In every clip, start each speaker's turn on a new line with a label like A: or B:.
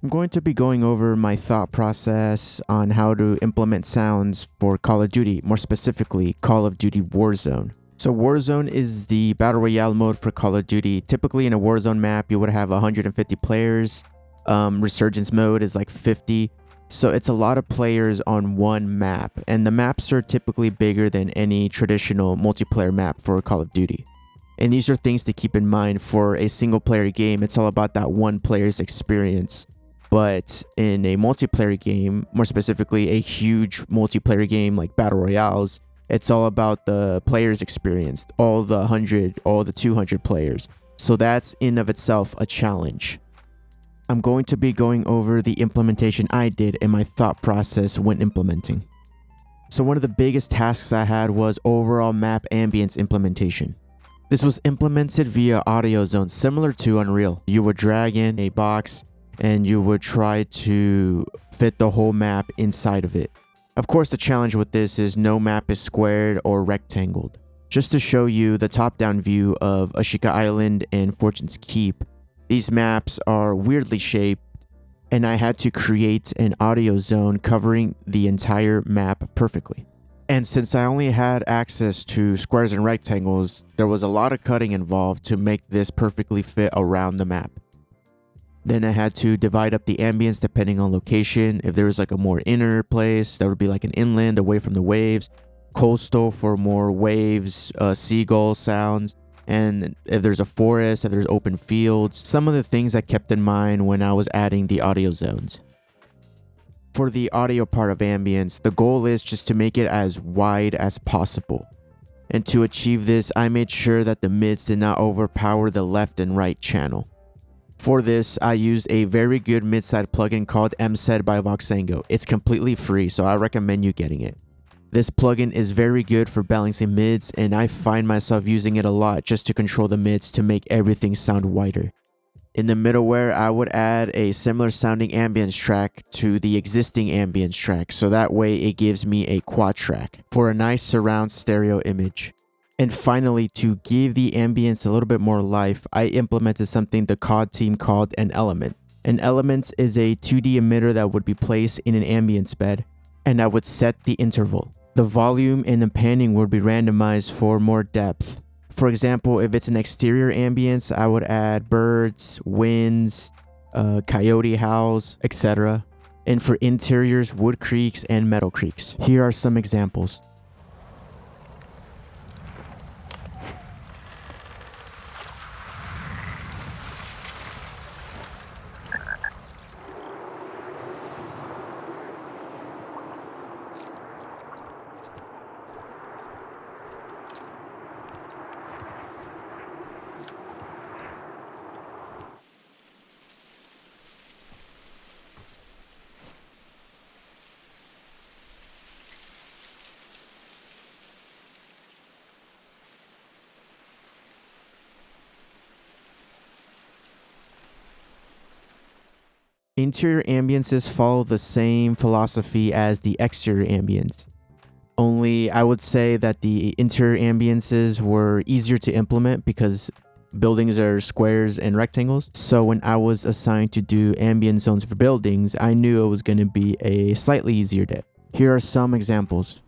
A: I'm going to be going over my thought process on how to implement sounds for Call of Duty, more specifically Call of Duty Warzone. So Warzone is the Battle Royale mode for Call of Duty. Typically in a Warzone map, you would have 150 players. Resurgence mode is like 50. So it's a lot of players on one map, and the maps are typically bigger than any traditional multiplayer map for Call of Duty. And these are things to keep in mind for a single player game. It's all about that one player's experience. But in a multiplayer game, more specifically a huge multiplayer game like Battle Royales, it's all about the player's experience, all the 100, all the 200 players. So that's in of itself a challenge. I'm going to be going over the implementation I did and my thought process when implementing. So one of the biggest tasks I had was overall map ambience implementation. This was implemented via audio zones similar to Unreal. You would drag in a box and you would try to fit the whole map inside of it. Of course, the challenge with this is no map is squared or rectangled. Just to show you the top-down view of Ashika Island and Fortune's Keep, these maps are weirdly shaped, and I had to create an audio zone covering the entire map perfectly. And since I only had access to squares and rectangles, there was a lot of cutting involved to make this perfectly fit around the map. Then I had to divide up the ambience depending on location. If there was like a more inner place, that would be like an inland away from the waves, coastal for more waves, seagull sounds, and if there's a forest, if there's open fields, some of the things I kept in mind when I was adding the audio zones. For the audio part of ambience, the goal is just to make it as wide as possible. And to achieve this, I made sure that the mids did not overpower the left and right channel. For this, I used a very good mid-side plugin called MSED by Voxengo. It's completely free, so I recommend you getting it. This plugin is very good for balancing mids, and I find myself using it a lot just to control the mids to make everything sound wider. In the middleware, I would add a similar sounding ambience track to the existing ambience track, so that way it gives me a quad track for a nice surround stereo image. And finally, to give the ambience a little bit more life, I implemented something the COD team called an element. An element is a 2D emitter that would be placed in an ambience bed, and I would set the interval. The volume and the panning would be randomized for more depth. For example, if it's an exterior ambience, I would add birds, winds, coyote howls, etc. And for interiors, wood creaks and metal creaks. Here are some examples. Interior ambiences follow the same philosophy as the exterior ambience. Only I would say that the interior ambiences were easier to implement because buildings are squares and rectangles. So when I was assigned to do ambient zones for buildings, I knew it was going to be a slightly easier day. Here are some examples.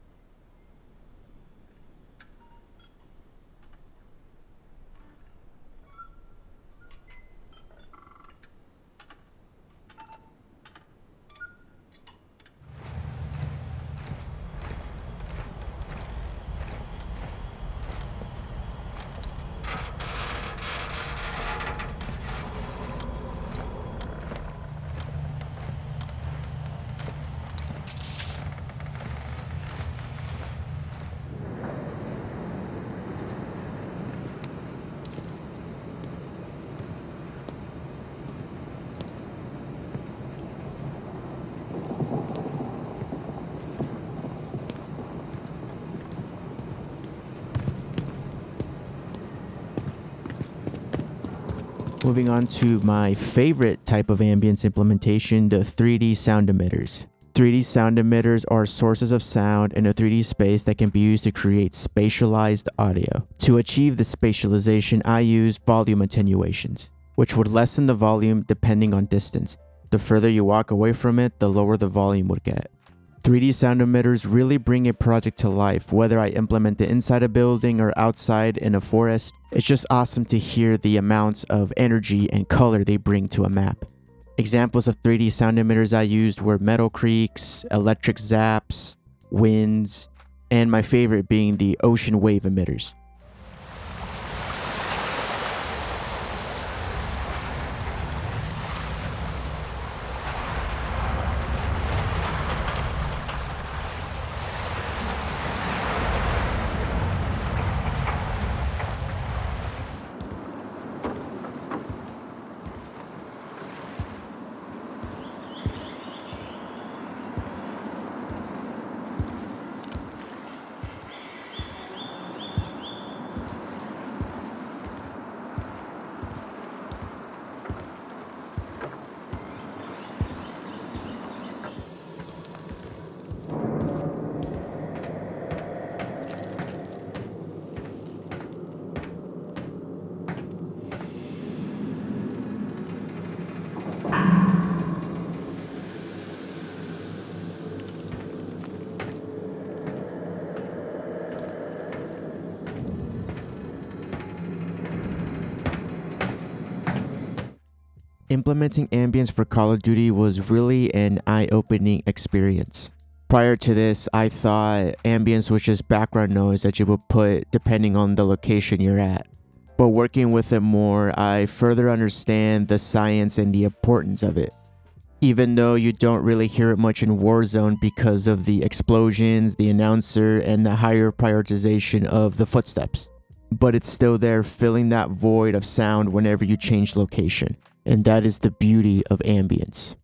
A: Moving on to my favorite type of ambience implementation, the 3D sound emitters. 3D sound emitters are sources of sound in a 3D space that can be used to create spatialized audio. To achieve the spatialization, I use volume attenuations, which would lessen the volume depending on distance. The further you walk away from it, the lower the volume would get. 3D sound emitters really bring a project to life, whether I implement it inside a building or outside in a forest. It's just awesome to hear the amounts of energy and color they bring to a map. Examples of 3D sound emitters I used were metal creaks, electric zaps, winds, and my favorite being the ocean wave emitters. Implementing ambience for Call of Duty was really an eye-opening experience. Prior to this, I thought ambience was just background noise that you would put depending on the location you're at. But working with it more, I further understand the science and the importance of it. Even though you don't really hear it much in Warzone because of the explosions, the announcer, and the higher prioritization of the footsteps. But it's still there filling that void of sound whenever you change location. And that is the beauty of ambience.